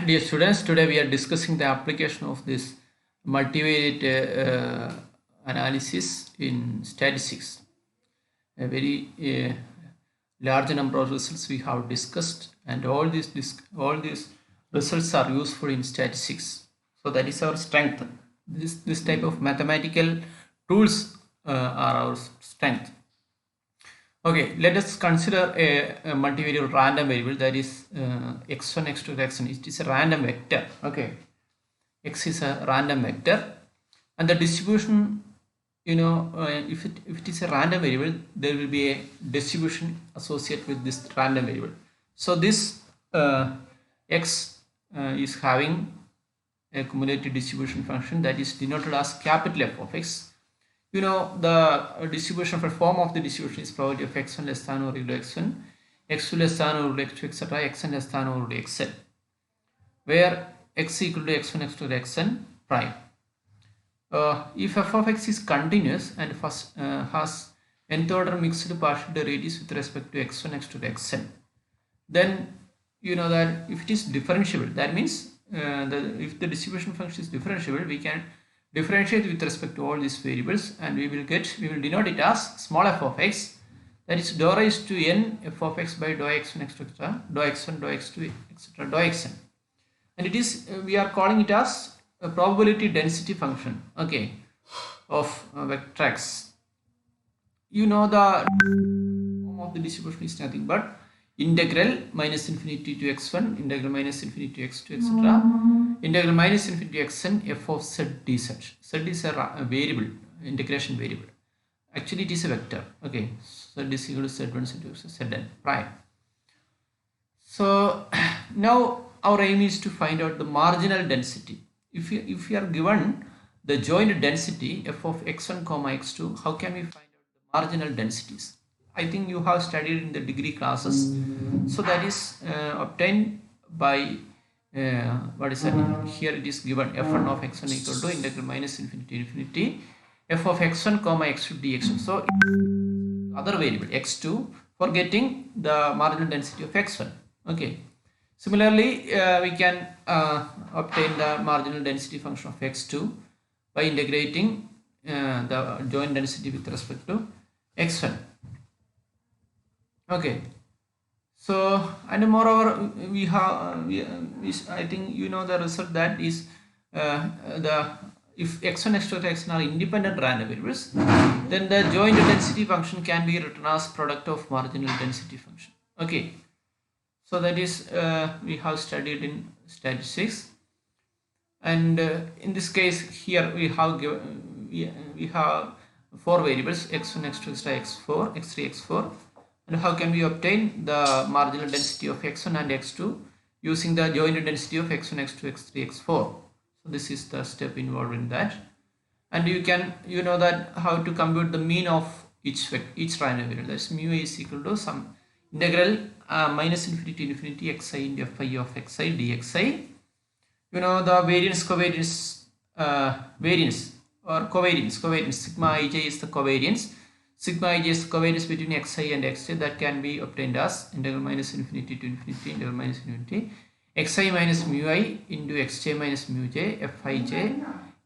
Dear students, today we are discussing the application of this multivariate analysis in statistics. A very large number of results we have discussed, and all these results are useful in statistics. So that is our strength. This type of mathematical tools are our strength. Okay, let us consider a multivariate random variable, that is x1, x2, xn. It is a random vector. Okay, x is a random vector, and the distribution, if it is a random variable, there will be a distribution associated with this random variable. So this x is having a cumulative distribution function that is denoted as capital F of x. The distribution for form of the distribution is probability of x1 less than or equal to x1, x2 less than or equal to x2, etc., xn less than or equal to xn, where x equal to x1, x2, xn prime. If f of x is continuous and has nth order mixed partial derivatives with respect to x1, x2, xn, then you know that if it is differentiable, that means if the distribution function is differentiable, we can differentiate with respect to all these variables, and we will denote it as small f of x, that is dou raised to n f of x by dou x1, etc., dou x1, dou x2, etc., dou xn, and it is we are calling it as a probability density function, okay, of vector x. The form of the distribution is nothing but integral minus infinity to x1, integral minus infinity to x2, etc., integral minus infinity to xn f of z dz. Z is a variable, integration variable. Actually, it is a vector. Okay, z is equal to z1, z2, zn prime. So now our aim is to find out the marginal density. If you are given the joint density f of x1 comma x2, how can we find out the marginal densities? I think you have studied in the degree classes. So that is obtained by what is that? Here it is given f1 of x1 equal to integral minus infinity to infinity f of x1 comma x2 dx. So other variable x2 for getting the marginal density of x1. Okay. Similarly, we can obtain the marginal density function of x2 by integrating the joint density with respect to x1. Okay. So, and moreover, we have I think the result, that is if x1, x2, xn are independent random variables, then the joint density function can be written as product of marginal density function. Okay. So that is we have studied in statistics, and in this case here we have we have four variables x1, x2, x4, x3, x4, and how can we obtain the marginal density of x1 and x2 using the joint density of x1, x2, x3, x4. So this is the step involved in that, and you can that how to compute the mean of each random variable. That's mu is equal to some integral minus infinity to infinity xi into fi of xi dxi. The variance, covariance, variance or covariance, sigma ij is the covariance. Sigma ij is the covariance between xi and xj, that can be obtained as integral minus infinity to infinity, integral minus infinity xi minus mu I into xj minus mu j fij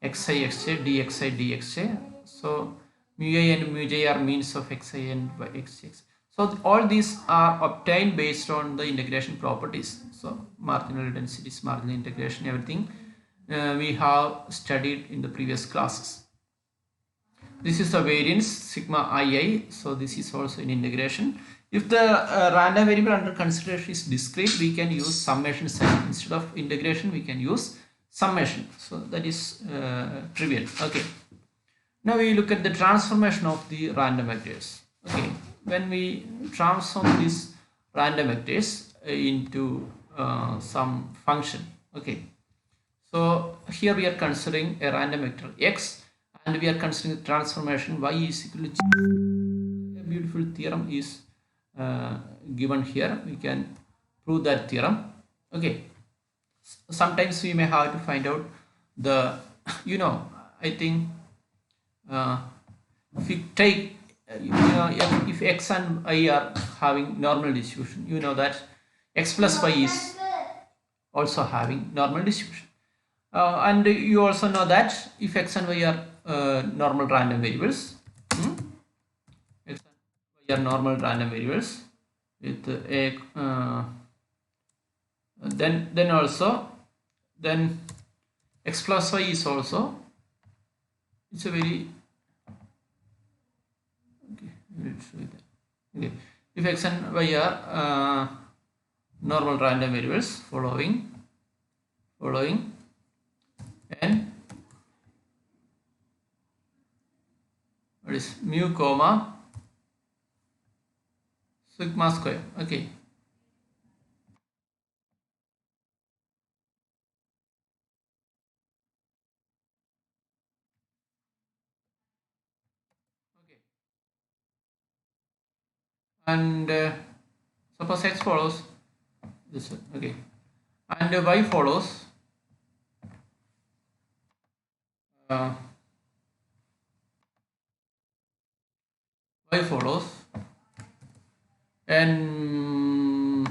xi xj dxi dxj. So mu I and mu j are means of xi and xj. So all these are obtained based on the integration properties. So marginal densities, marginal integration, everything we have studied in the previous classes. This is the variance sigma ii. So this is also in integration. If the random variable under consideration is discrete, we can use summation sign. Instead of integration, we can use summation. So that is trivial. Okay. Now we look at the transformation of the random vectors. Okay. When we transform these random vectors into some function. Okay. So here we are considering a random vector x, and we are considering the transformation y is equal to g. A beautiful theorem is given here. We can prove that theorem. Okay. Sometimes we may have to find out the I think if we take if x and y are having normal distribution, that x plus y is also having normal distribution. And you also know that if x and y are normal random variables, x and y are normal random variables with a then also then x plus y is also, it's a very okay, let's show you that. Okay, if x and y are normal random variables following and what is mu comma sigma square. Okay, and suppose x follows this one. Okay, and y follows uh, y follows and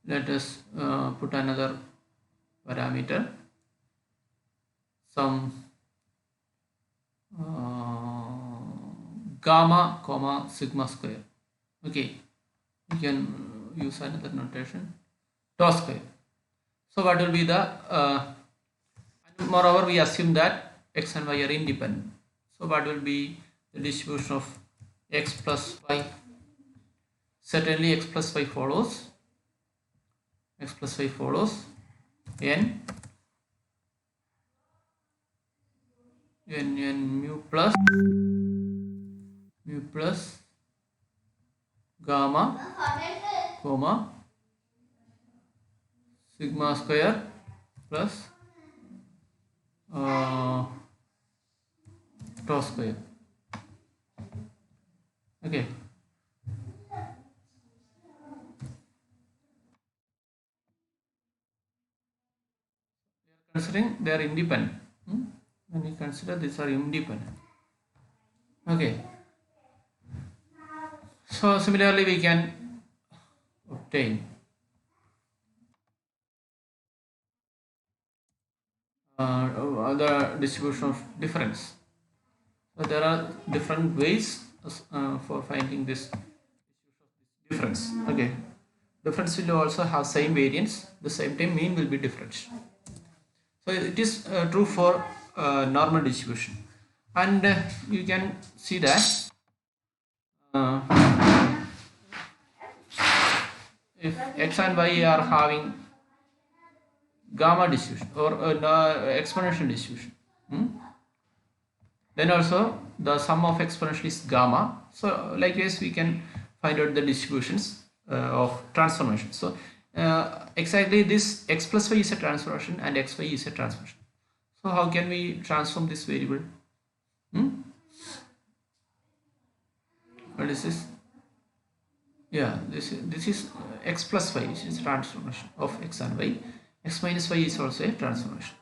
let us put another parameter, some gamma comma sigma square. Okay, you can use another notation, tau square. So what will be the and moreover we assume that x and y are independent. So what will be the distribution of x plus y? Certainly x plus y follows n mu plus gamma comma sigma square plus tau square. Okay, considering they are independent. When we consider these are independent. Okay, so similarly we can obtain the distribution of difference. So there are different ways for finding this difference. Okay, difference will also have same variance, the same time mean will be different. So it is true for normal distribution, and you can see that if x and y are having gamma distribution or exponential distribution, then also the sum of exponential is gamma. So likewise we can find out the distributions of transformation. So exactly this x plus y is a transformation and xy is a transformation. So how can we transform this variable? What is this? Yeah, this is x plus y, which is transformation of x and y. X minus y is also a transformation.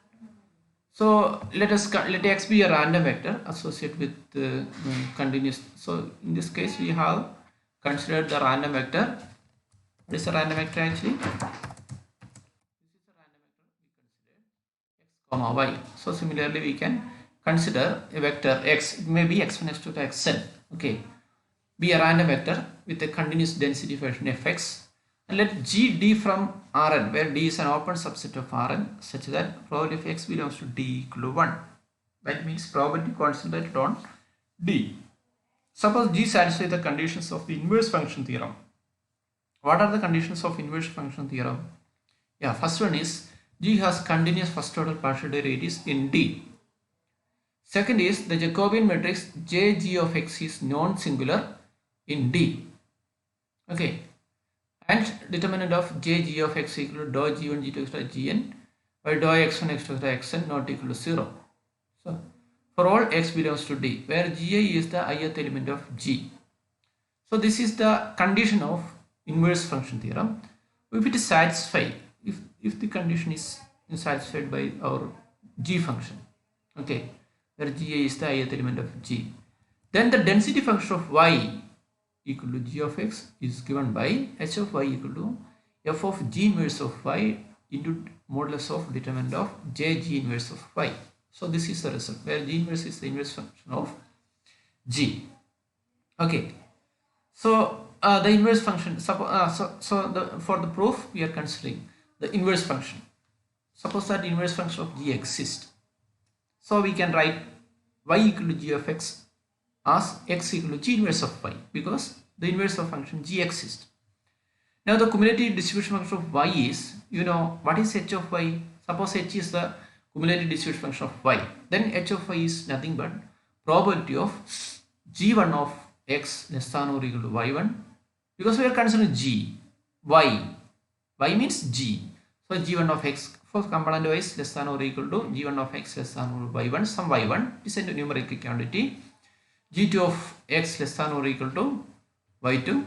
So let x be a random vector associated with continuous. So in this case we have considered the random vector. What is a random vector actually? This is a random vector we consider x comma y. So similarly we can consider a vector x, it may be x1 x2 to xn. Okay, be a random vector with a continuous density function fx, and let G d from Rn, where d is an open subset of Rn, such that probability of x belongs to d equal to 1. That means probability concentrated on d. Suppose G satisfies the conditions of the inverse function theorem. What are the conditions of inverse function theorem? Yeah, first one is G has continuous first order partial derivatives in d. Second is the Jacobian matrix Jg of x is non-singular in d. Okay, and determinant of Jg of x equal to dou g1 g2 extra gn by dou x1 x2 extra xn not equal to 0. So for all x belongs to d, where gi is the ith element of g. So this is the condition of inverse function theorem. If it is satisfied, if the condition is satisfied by our g function, okay, where gi is the ith element of g, then the density function of y equal to g of x is given by h of y equal to f of g inverse of y into modulus of determinant of j g inverse of y. So this is the result where g inverse is the inverse function of g. Okay, so the inverse function, for the proof we are considering the inverse function. Suppose that inverse function of g exists. So we can write y equal to g of x as x equal to g inverse of y, because the inverse of function g exists. Now the cumulative distribution function of y is, you know, what is h of y? Suppose h is the cumulative distribution function of y, then h of y is nothing but probability of g1 of x less than or equal to y1, because we are considering g, y means g. So g1 of x for component wise less than or equal to g1 of x less than or y1, some y1 is a numerical quantity, g2 of x less than or equal to y2,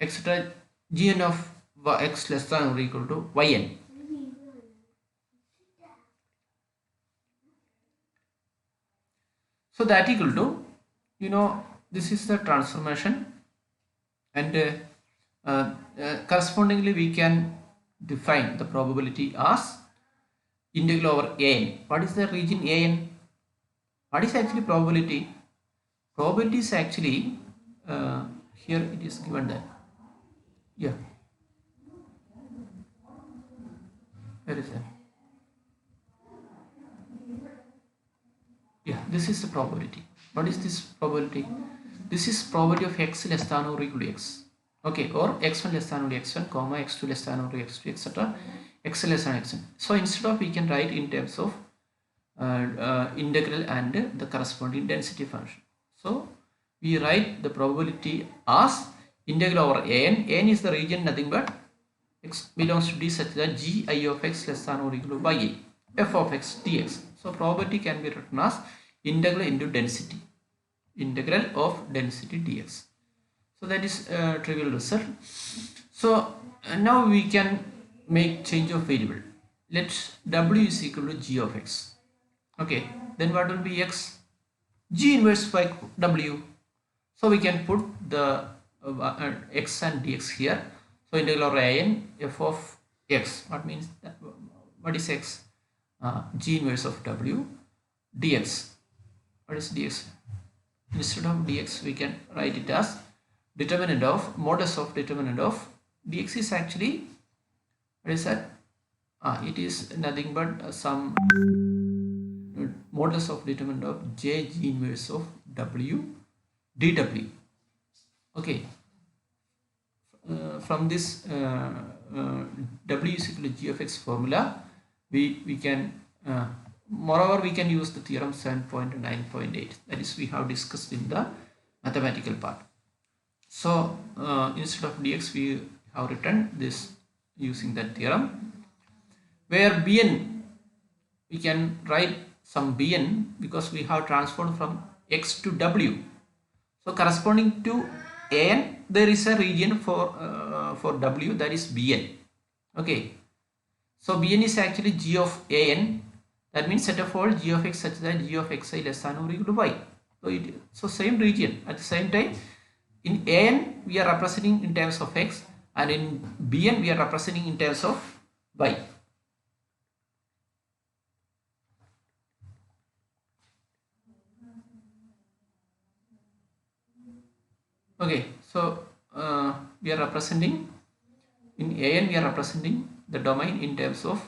etc. gn of x less than or equal to yn. So that equal to, you know, this is the transformation, and correspondingly we can define the probability as integral over an. What is the region an? What is actually probability? Probability is actually here it is given that, yeah, where is that? Yeah, this is the probability. What is this probability? This is probability of x less than or equal to x. Okay, or x1 less than or x1, comma x2 less than or x2, etc. x less than x1. So instead of, we can write in terms of integral and the corresponding density function. So we write the probability as integral over an. An is the region nothing but x belongs to D such that g I of x less than or equal to y f of x dx. So probability can be written as integral into density, integral of density dx. So that is a trivial result. So now we can make change of variable. Let w is equal to g of x. Okay, then what will be x? G inverse by w. So we can put the x and dx here. So integral over an f of x. What means that? What is x? G inverse of w dx. What is dx? Instead of dx, we can write it as determinant of modulus of determinant of dx is actually, what is that? It is nothing but some modulus of determinant of j g inverse of w dw. Okay, from this w is equal to g of x formula, we can moreover we can use the theorem 7.9.8, that is we have discussed in the mathematical part. So instead of dx, we have written this using that theorem, where bn, we can write some bn because we have transformed from x to w. So corresponding to an, there is a region for w, that is bn. Okay, so bn is actually g of an, that means set of all g of x such that g of xi less than or equal to y. So same region. At the same time, in an we are representing in terms of x, and in bn we are representing in terms of y. Okay, so we are representing in an, we are representing the domain in terms of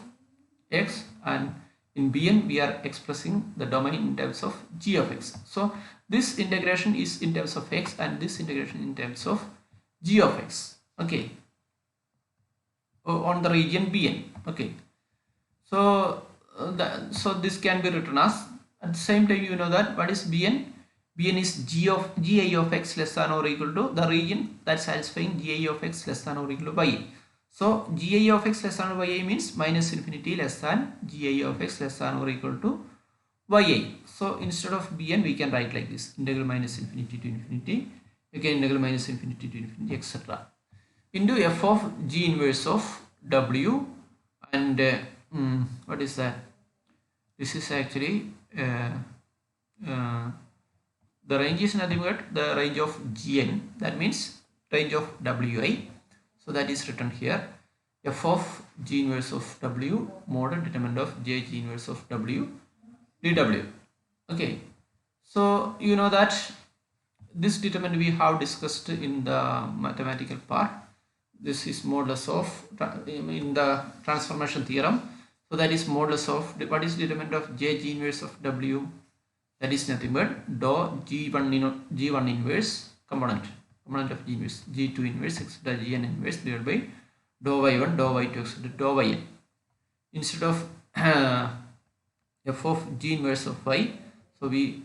x, and in bn we are expressing the domain in terms of g of x. So this integration is in terms of x, and this integration in terms of g of x. Okay, on the region bn. Okay, so so this can be written as, at the same time, you know that what is bn? Bn is gi of x less than or equal to the region that satisfying gi of x less than or equal to y. So gi of x less than or y means minus infinity less than gi of x less than or equal to y. So instead of bn, we can write like this: integral minus infinity to infinity, again integral minus infinity to infinity, etc. into f of g inverse of w, and what is that? This is actually the range is nothing but the range of gn, that means range of wi. So that is written here. f of G inverse of W mod determinant of J G inverse of W dW. Okay, so you know that this determinant we have discussed in the mathematical part. This is modulus of in the transformation theorem. So that is modulus of what is determinant of J G inverse of W? That is nothing but dou G1 inverse component of G inverse, G2 inverse, etc. Gn inverse divided by dou y1, dou y2, etc. dou yn. Instead of f of G inverse of y, so we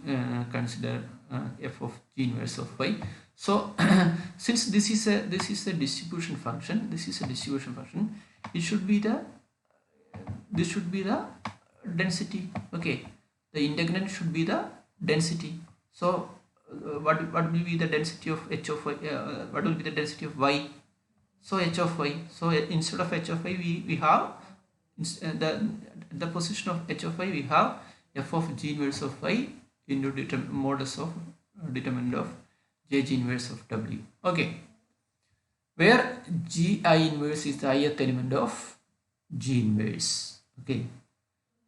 consider f of G inverse of y. So since this is a distribution function, it should be the density. Okay, the integrand should be the density. So what will be the density of h of y? What will be the density of y? So h of y. So instead of h of y, we have the position of h of y, we have f of G inverse of y into modulus of determinant of J G inverse of W. Okay, where Gi inverse is the ith element of G inverse. Okay,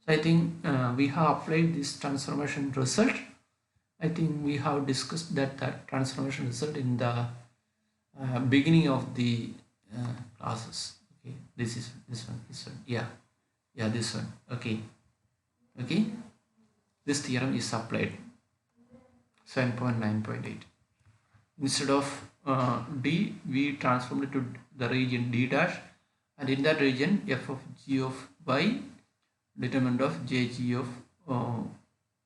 so I think we have applied this transformation result. I think we have discussed that transformation result in the beginning of the classes. Okay, this one, yeah, this one. Okay, this theorem is applied. 7.9.8. Instead of D, we transformed it to the region D dash, and in that region f of G of y determinant of J G of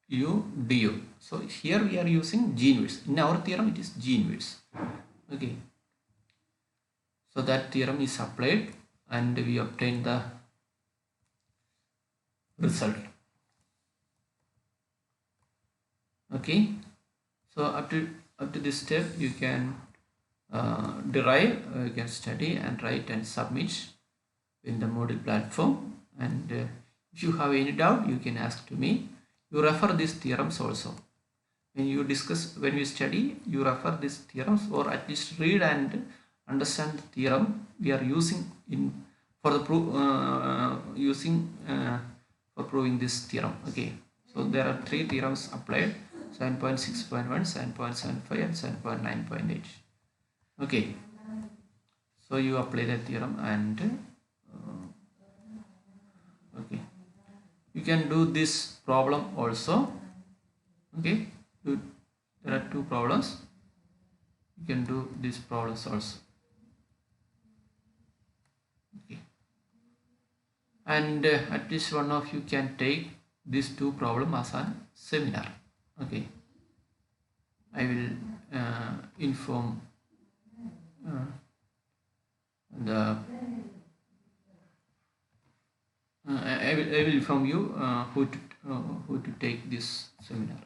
U du. So here we are using G inverse. In our theorem it is G inverse. Okay, so that theorem is applied and we obtain the result. Okay, so up to this step you can derive, you can study and write and submit in the Moodle platform, and if you have any doubt you can ask to me. You refer these theorems also. When you study, you refer these theorems, or at least read and understand the theorem we are using for proving this theorem. Okay, so there are 3 theorems applied: 7.6.1, 7.75 and 7.9.8. Okay, so you apply that theorem and okay, you can do this problem also. Okay, there are 2 problems. You can do these problems also. Okay, and at least one of you can take these 2 problems as a seminar. Okay, I will inform I will inform you who to take this seminar.